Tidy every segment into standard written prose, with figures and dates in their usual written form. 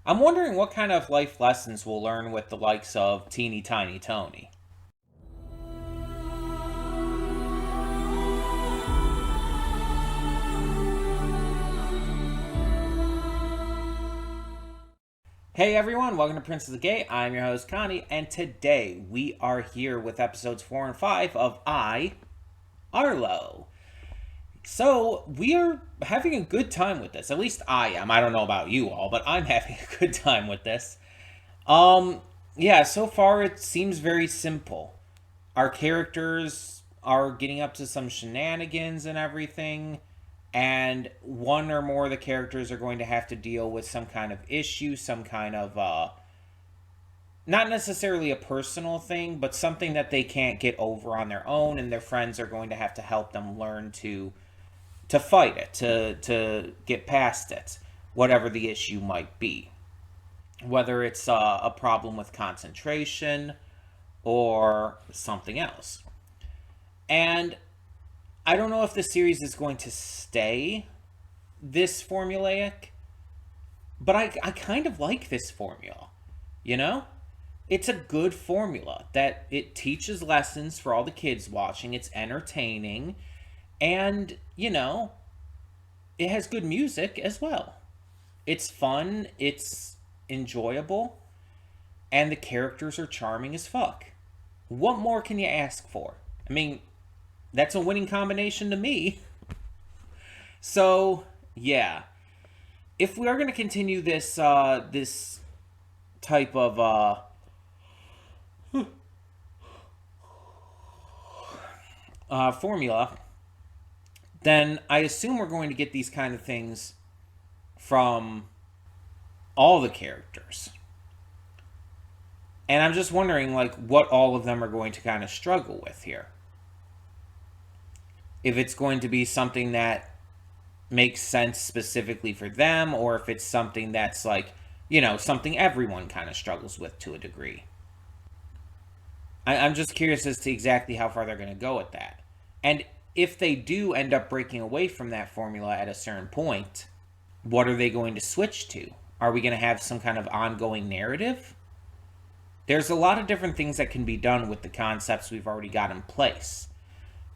I'm wondering what kind of life lessons we'll learn with the likes of Teeny Tiny Tony. Hey everyone, welcome to Prince of the Gate. I'm your host Connie, and today we are here with episodes 4 and 5 of Arlo. So we are having a good time with this. At least I am. I don't know about you all, but I'm having a good time with this. Um, yeah, so far it seems very simple. Our characters are getting up to some shenanigans and everything, and one or more of the characters are going to have to deal with some kind of issue, some kind of not necessarily a personal thing, but something that they can't get over on their own, and their friends are going to have to help them learn to fight it, to get past it, whatever the issue might be. Whether it's a problem with concentration or something else. And I don't know if the series is going to stay this formulaic, but I kind of like this formula. You know? It's a good formula that it teaches lessons for all the kids watching. It's entertaining. And, it has good music as well. It's fun. It's enjoyable. And the characters are charming as fuck. What more can you ask for? I mean, that's a winning combination to me. So, yeah. If we are going to continue this type of formula, then I assume we're going to get these kind of things from all the characters. And I'm just wondering, what all of them are going to kind of struggle with here. If it's going to be something that makes sense specifically for them, or if it's something that's something everyone kind of struggles with to a degree. I'm just curious as to exactly how far they're going to go with that. And if they do end up breaking away from that formula at a certain point, what are they going to switch to? Are we going to have some kind of ongoing narrative? There's a lot of different things that can be done with the concepts we've already got in place.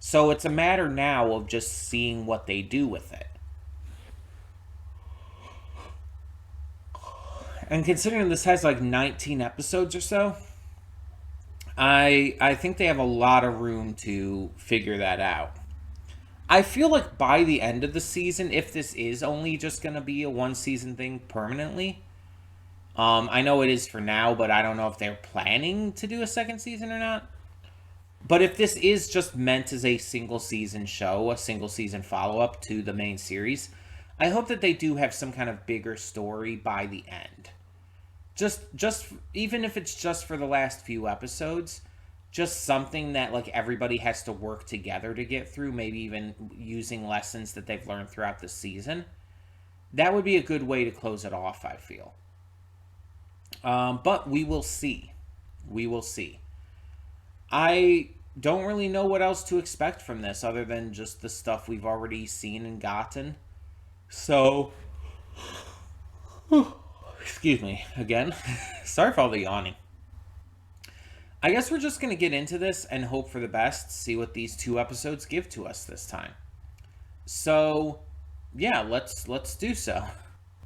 So it's a matter now of just seeing what they do with it. And considering this has 19 episodes or so, I think they have a lot of room to figure that out. I feel like by the end of the season, if this is only just going to be a one season thing permanently, I know it is for now, but I don't know if they're planning to do a second season or not. But if this is just meant as a single season show, a single season follow-up to the main series, I hope that they do have some kind of bigger story by the end. Just even if it's just for the last few episodes, just something that everybody has to work together to get through, maybe even using lessons that they've learned throughout the season. That would be a good way to close it off, I feel. But we will see. We will see. I don't really know what else to expect from this other than just the stuff we've already seen and gotten. So, excuse me again. Sorry for all the yawning. I guess we're just going to get into this and hope for the best, see what these 2 episodes give to us this time. So, yeah, let's do so.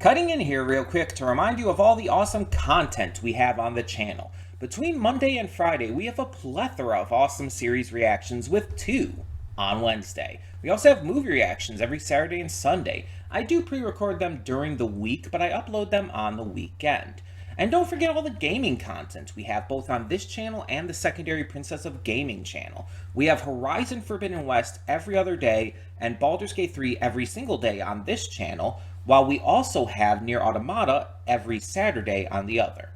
Cutting in here real quick to remind you of all the awesome content we have on the channel. Between Monday and Friday, we have a plethora of awesome series reactions with 2 on Wednesday. We also have movie reactions every Saturday and Sunday. I do pre-record them during the week, but I upload them on the weekend. And don't forget all the gaming content we have both on this channel and the Secondary Princess of Gaming channel. We have Horizon Forbidden West every other day and Baldur's Gate 3 every single day on this channel, while we also have Nier Automata every Saturday on the other.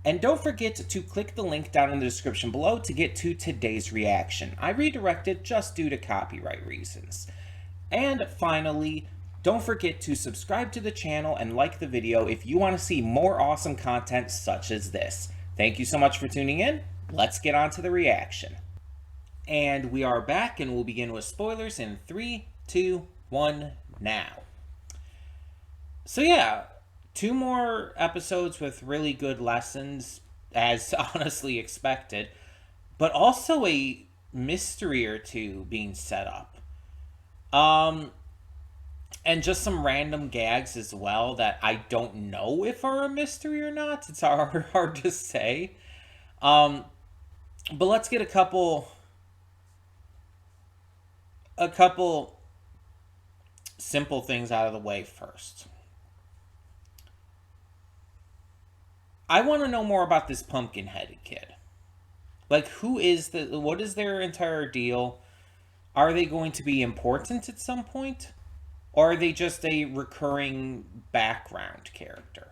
And don't forget to click the link down in the description below to get to today's reaction. I redirected just due to copyright reasons. And finally, don't forget to subscribe to the channel and like the video if you want to see more awesome content such as this. Thank you so much for tuning in. Let's get on to the reaction. And we are back, and we'll begin with spoilers in 3, 2, 1, now. So yeah, 2 more episodes with really good lessons, as honestly expected, but also a mystery or two being set up. Um, and just some random gags as well that I don't know if are a mystery or not. It's hard to say. Um, but let's get a couple simple things out of the way first. I want to know more about this pumpkin-headed kid. Like, what is their entire deal? Are they going to be important at some point? Or are they just a recurring background character?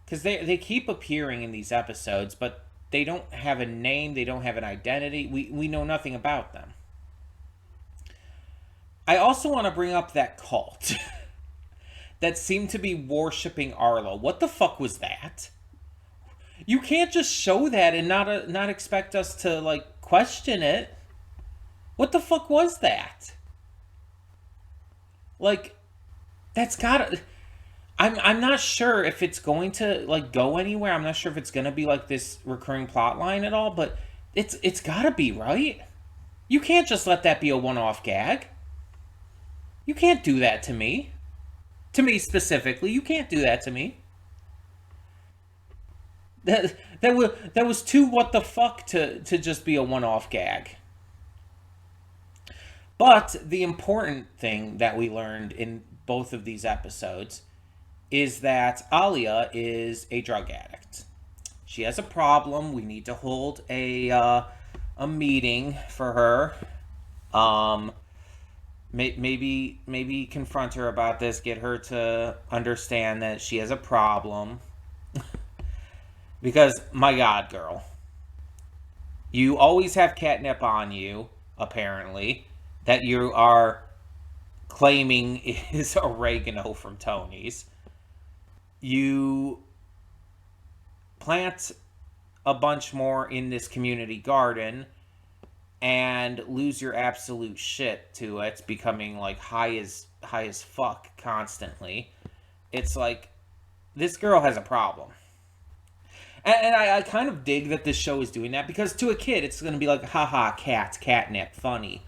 Because they keep appearing in these episodes, but they don't have a name, they don't have an identity. We know nothing about them. I also want to bring up that cult that seemed to be worshipping Arlo. What the fuck was that? You can't just show that and not expect us to like question it. What the fuck was that? Like, that's gotta. I'm not sure if it's going to like go anywhere. I'm not sure if it's gonna be like this recurring plot line at all. But it's gotta be, right. You can't just let that be a one-off gag. You can't do that to me. To me specifically, you can't do that to me. That was too what the fuck to just be a one-off gag. But the important thing that we learned in both of these episodes is that Alia is a drug addict. She has a problem. We need to hold a meeting for her. Um, maybe confront her about this. Get her to understand that she has a problem. Because my God, girl, you always have catnip on you. Apparently, that you are claiming is oregano from Tony's. You plant a bunch more in this community garden and lose your absolute shit to it, becoming like high as fuck constantly. It's like this girl has a problem. And I kind of dig that this show is doing that, because to a kid it's going to be like, haha, catnip, funny.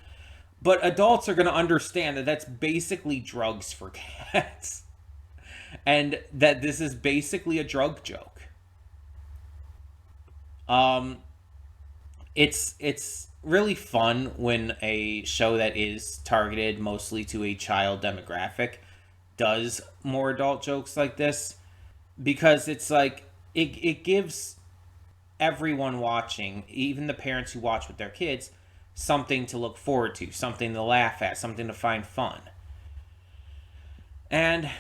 But adults are going to understand that that's basically drugs for cats. And that this is basically a drug joke. Um, it's really fun when a show that is targeted mostly to a child demographic does more adult jokes like this, because it's like it gives everyone watching, even the parents who watch with their kids, something to look forward to, something to laugh at, something to find fun. And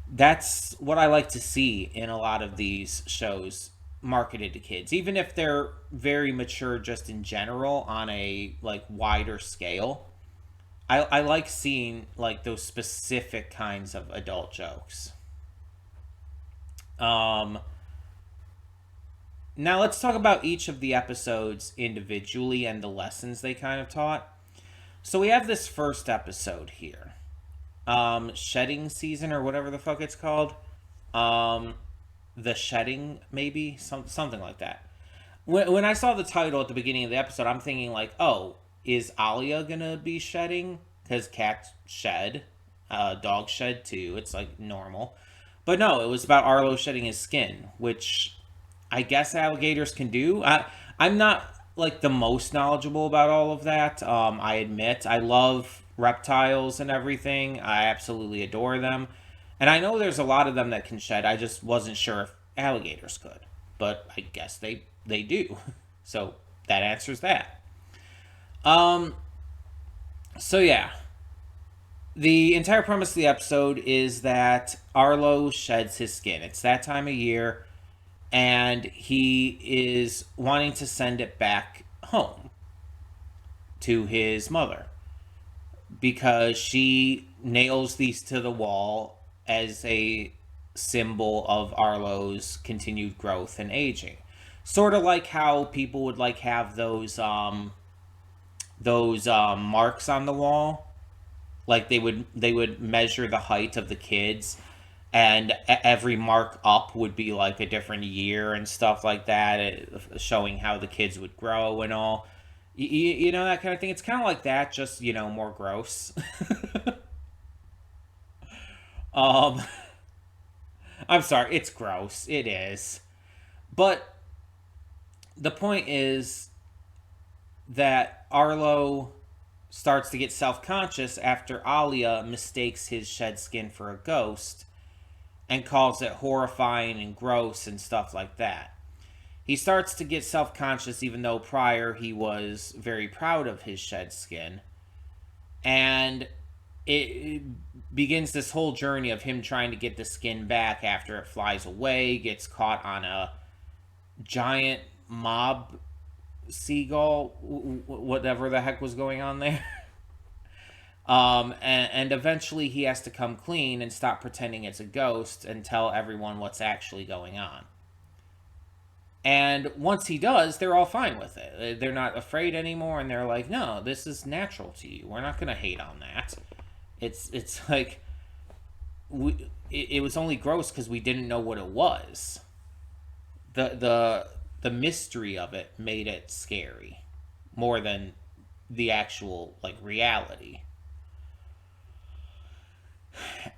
that's what I like to see in a lot of these shows marketed to kids, even if they're very mature just in general on a like wider scale. I like seeing like those specific kinds of adult jokes. Um, Now let's talk about each of the episodes individually and the lessons they kind of taught. So we have this first episode here. Shedding season, or whatever the fuck it's called. Um the shedding, maybe something like that. When I saw the title at the beginning of the episode, I'm thinking like, oh, is Alia gonna be shedding? Because cats shed, dogs shed too. It's like normal. But no, it was about Arlo shedding his skin, which I guess alligators can do. I'm not like the most knowledgeable about all of that. I admit I love reptiles and everything. I absolutely adore them, and I know there's a lot of them that can shed. I just wasn't sure if alligators could, but I guess they do. So that answers that. Um. So yeah, the entire premise of the episode is that Arlo sheds his skin. It's that time of year, and he is wanting to send it back home to his mother because she nails these to the wall as a symbol of Arlo's continued growth and aging. Sort of like how people would like have those marks on the wall, like they would measure the height of the kids and every mark up would be like a different year and stuff like that, showing how the kids would grow and all. You know, that kind of thing. It's kind of like that, just, more gross. um, I'm sorry, it's gross. It is. But the point is that Arlo starts to get self conscious after Alia mistakes his shed skin for a ghost and calls it horrifying and gross and stuff like that. He starts to get self conscious, even though prior he was very proud of his shed skin. And it begins this whole journey of him trying to get the skin back after it flies away, gets caught on a giant mob seagull, whatever the heck was going on there. And eventually he has to come clean and stop pretending it's a ghost and tell everyone what's actually going on. And once he does, they're all fine with it. They're not afraid anymore, and they're like, "No, this is natural to you. We're not going to hate on that." It's like it was only gross because we didn't know what it was. The mystery of it made it scary more than the actual like reality.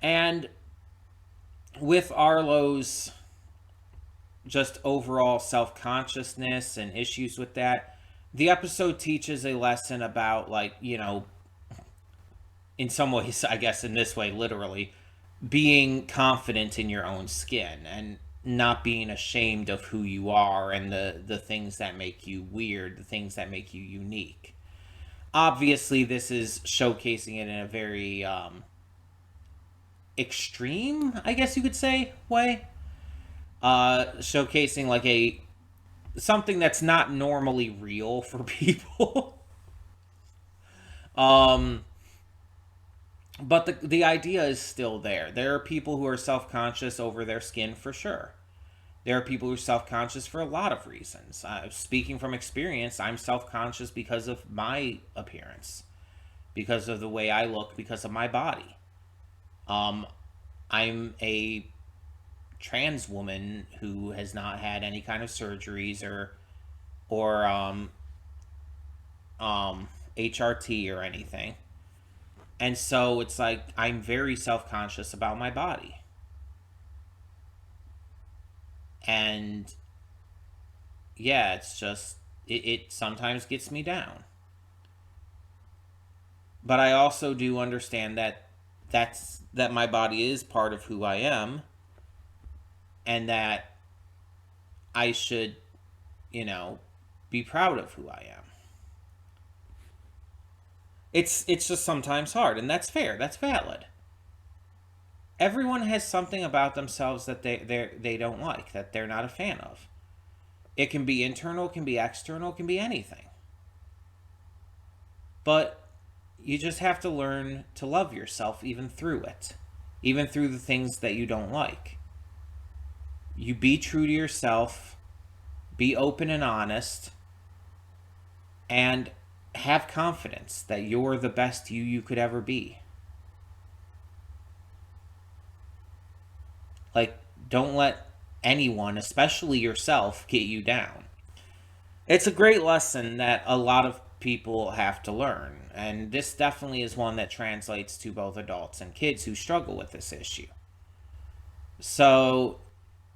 And with Arlo's just overall self-consciousness and issues with that, the episode teaches a lesson about, like, in some ways, I guess in this way, literally, being confident in your own skin and not being ashamed of who you are and the things that make you weird, the things that make you unique. Obviously, this is showcasing it in a very extreme, I guess you could say, way. Showcasing like a something that's not normally real for people. um, but the idea is still there. There are people who are self conscious over their skin for sure. There are people who are self conscious for a lot of reasons. Speaking from experience, I'm self conscious because of my appearance, because of the way I look, because of my body. Um, I'm a trans woman who has not had any kind of surgeries or HRT or anything. And so it's like I'm very self-conscious about my body. And yeah, it's just it sometimes gets me down. But I also do understand that my body is part of who I am, and that I should, you know, be proud of who I am. It's just sometimes hard, and that's fair. That's valid. Everyone has something about themselves that they don't like, that they're not a fan of. It can be internal, it can be external, it can be anything. But you just have to learn to love yourself even through it, even through the things that you don't like. You be true to yourself, be open and honest, and have confidence that you're the best you could ever be. Like, don't let anyone, especially yourself, get you down. It's a great lesson that a lot of people have to learn, and this definitely is one that translates to both adults and kids who struggle with this issue. So,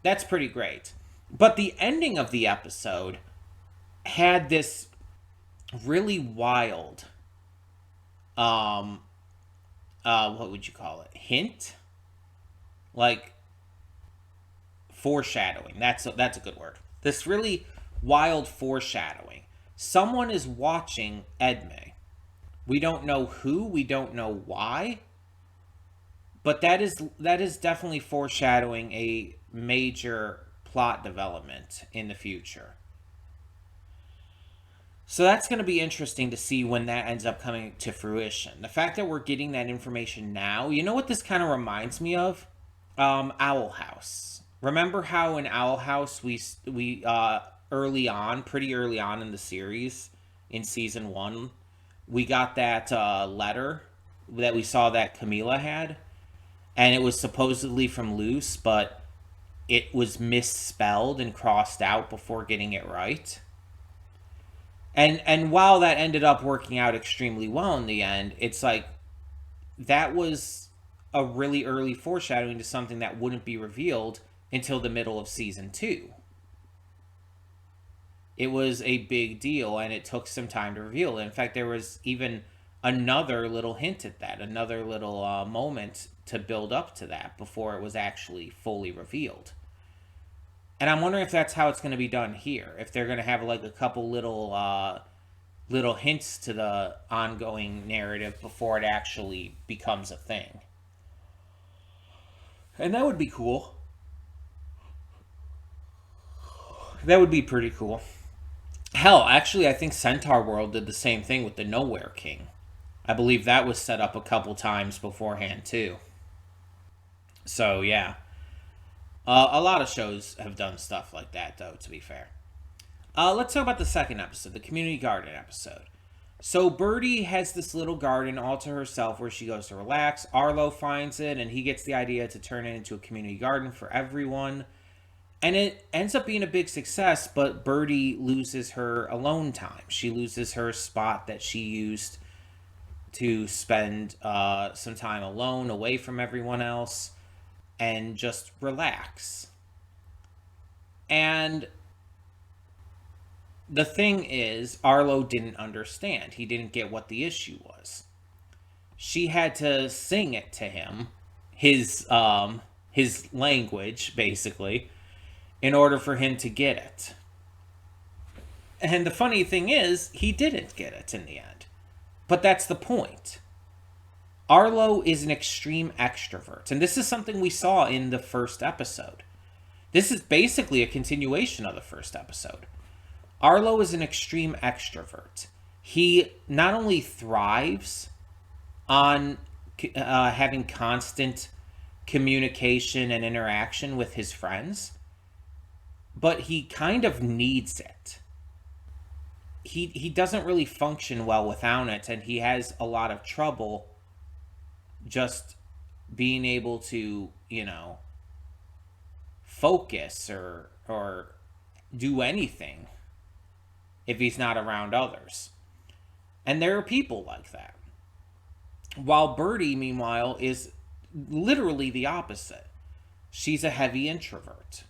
that's pretty great. But the ending of the episode had this really wild um what would you call it, hint, like foreshadowing. That's a good word. This really wild foreshadowing. Someone is watching Edme. We don't know who, we don't know why, but that is definitely foreshadowing a major plot development in the future. So that's going to be interesting to see when that ends up coming to fruition. The fact that we're getting that information now, you know what this kind of reminds me of? Owl House. Remember how in Owl House we early on, pretty early on in the series, in season one, we got that letter that we saw that Camila had. and it was supposedly from Luce, but it was misspelled and crossed out before getting it right. And while that ended up working out extremely well in the end, it's like that was a really early foreshadowing to something that wouldn't be revealed until the middle of season 2. It was a big deal, and it took some time to reveal it. In fact, there was even another little hint at that, another little moment to build up to that before it was actually fully revealed. And I'm wondering if that's how it's going to be done here. If they're going to have like a couple little hints to the ongoing narrative before it actually becomes a thing. And that would be cool. That would be pretty cool. Hell, actually, I think Centaur World did the same thing with the Nowhere King. I believe that was set up a couple times beforehand, too. So, yeah. A lot of shows have done stuff like that, though, to be fair. Let's talk about the second episode, the community garden episode. So Birdie has this little garden all to herself where she goes to relax. Arlo finds it, and he gets the idea to turn it into a community garden for everyone. And it ends up being a big success, but Birdie loses her alone time. She loses her spot that she used to spend some time alone, away from everyone else, and just relax. And the thing is, Arlo didn't understand. He didn't get what the issue was. She had to sing it to him, his language, basically, in order for him to get it. And the funny thing is, he didn't get it in the end. But that's the point. Arlo is an extreme extrovert, and this is something we saw in the first episode. This is basically a continuation of the first episode. Arlo is an extreme extrovert. He not only thrives on having constant communication and interaction with his friends, but he kind of needs it. He doesn't really function well without it, and he has a lot of trouble just being able to, focus or do anything if he's not around others. And there are people like that. While Birdie, meanwhile, is literally the opposite. She's a heavy introvert.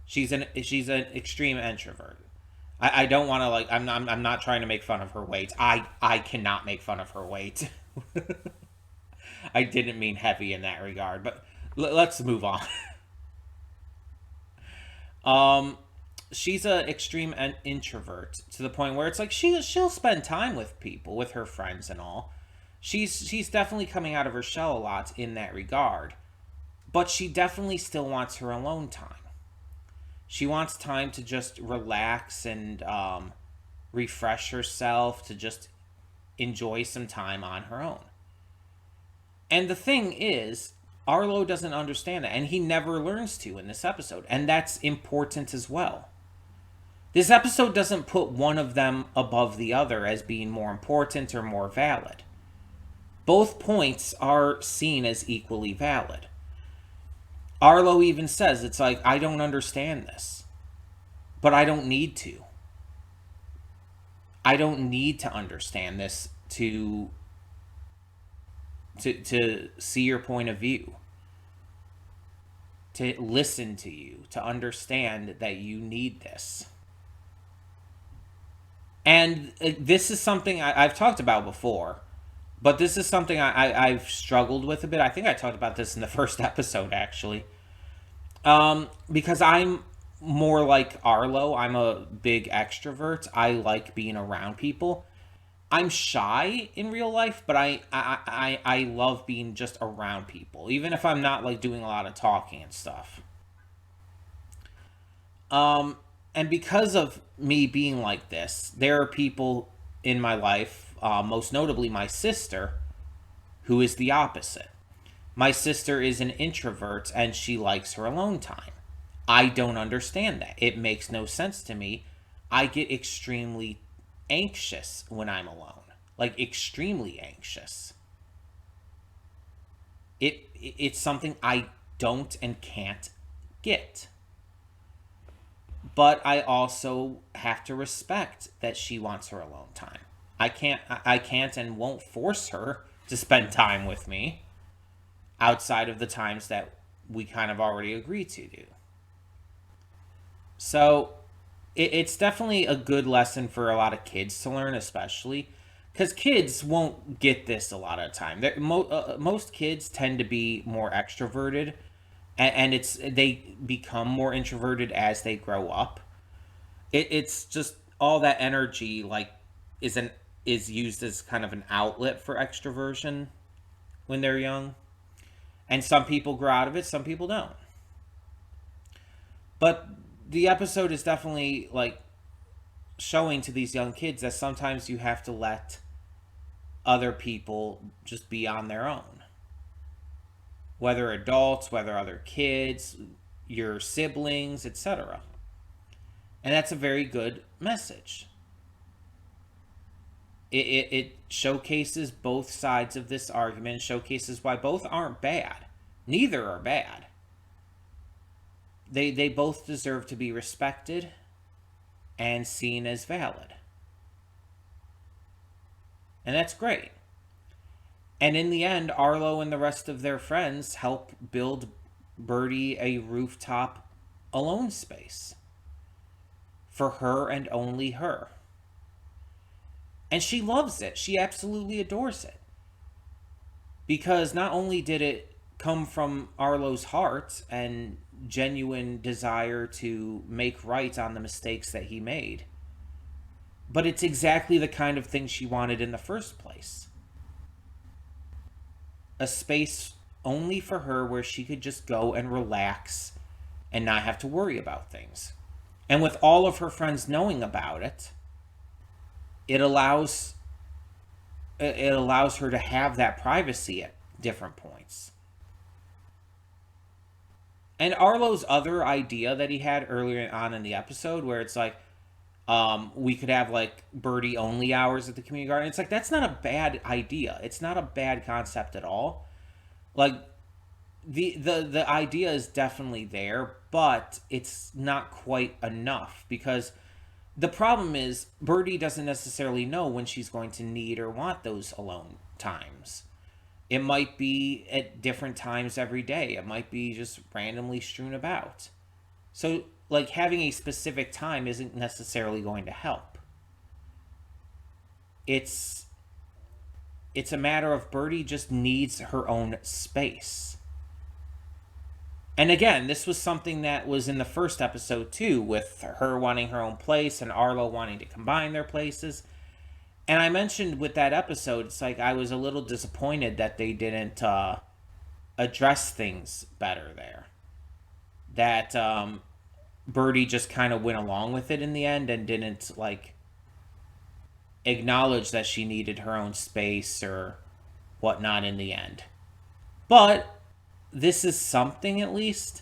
She's an extreme introvert. I don't want to I'm not trying to make fun of her weight. I cannot make fun of her weight. I didn't mean heavy in that regard, but let's move on. She's an extreme introvert to the point where it's like she'll spend time with people, with her friends and all. She's definitely coming out of her shell a lot in that regard, but she definitely still wants her alone time. She wants time to just relax and refresh herself, to just enjoy some time on her own. And the thing is, Arlo doesn't understand that, and he never learns to in this episode, and that's important as well. This episode doesn't put one of them above the other as being more important or more valid. Both points are seen as equally valid. Arlo even says, it's like, I don't understand this, but I don't need to. I don't need to understand this to see your point of view, to listen to you, to understand that you need this. And this is something I've talked about before, but this is something I've struggled with a bit. I think I talked about this in the first episode, actually. Because I'm more like Arlo. I'm a big extrovert. I like being around people. I'm shy in real life, but I love being just around people, even if I'm not like doing a lot of talking and stuff. And because of me being like this, there are people in my life, most notably my sister, who is the opposite. My sister is an introvert and she likes her alone time. I don't understand that. It makes no sense to me. I get extremely anxious when I'm alone. Like, extremely anxious. It's something I don't and can't get. But I also have to respect that she wants her alone time. I can't and won't force her to spend time with me outside of the times that we kind of already agreed to do. So it's definitely a good lesson for a lot of kids to learn, especially because kids won't get this a lot of time. Most kids tend to be more extroverted, and they become more introverted as they grow up. It's just all that energy like is an is used as kind of an outlet for extroversion when they're young, and some people grow out of it, some people don't. But the episode is definitely like showing to these young kids that sometimes you have to let other people just be on their own, whether adults, whether other kids, your siblings, etc. And that's a very good message. It showcases both sides of this argument, showcases why both aren't bad. Neither are bad. They both deserve to be respected and seen as valid. And that's great. And in the end, Arlo and the rest of their friends help build Birdie a rooftop alone space for her and only her. And she loves it. She absolutely adores it. Because not only did it come from Arlo's heart and genuine desire to make right on the mistakes that he made, but it's exactly the kind of thing she wanted in the first place. A space only for her where she could just go and relax and not have to worry about things. And with all of her friends knowing about it, it allows her to have that privacy at different points. And Arlo's other idea that he had earlier on in the episode, where it's like, we could have like birdie only hours at the community garden. It's like, that's not a bad idea. It's not a bad concept at all. Like, the idea is definitely there, but it's not quite enough, because the problem is Birdie doesn't necessarily know when she's going to need or want those alone times. It might be at different times every day. It might be just randomly strewn about. So, like, having a specific time isn't necessarily going to help. It's a matter of Birdie just needs her own space. And again, this was something that was in the first episode too, with her wanting her own place and Arlo wanting to combine their places. And I mentioned with that episode, it's like I was a little disappointed that they didn't address things better there. That Birdie just kind of went along with it in the end and didn't like acknowledge that she needed her own space or whatnot in the end. But this is something, at least.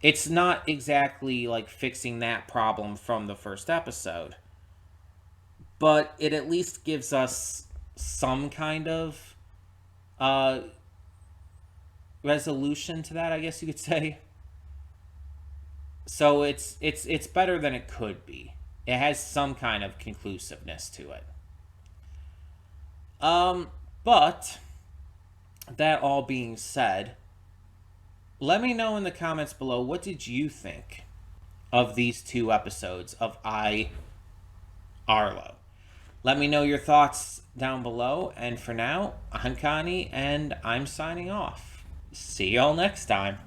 It's not exactly like fixing that problem from the first episode, but it at least gives us some kind of resolution to that, I guess you could say. So it's better than it could be. It has some kind of conclusiveness to it. But that all being said, let me know in the comments below, what did you think of these two episodes of Arlo? Let me know your thoughts down below. And for now, I'm Connie, and I'm signing off. See y'all next time.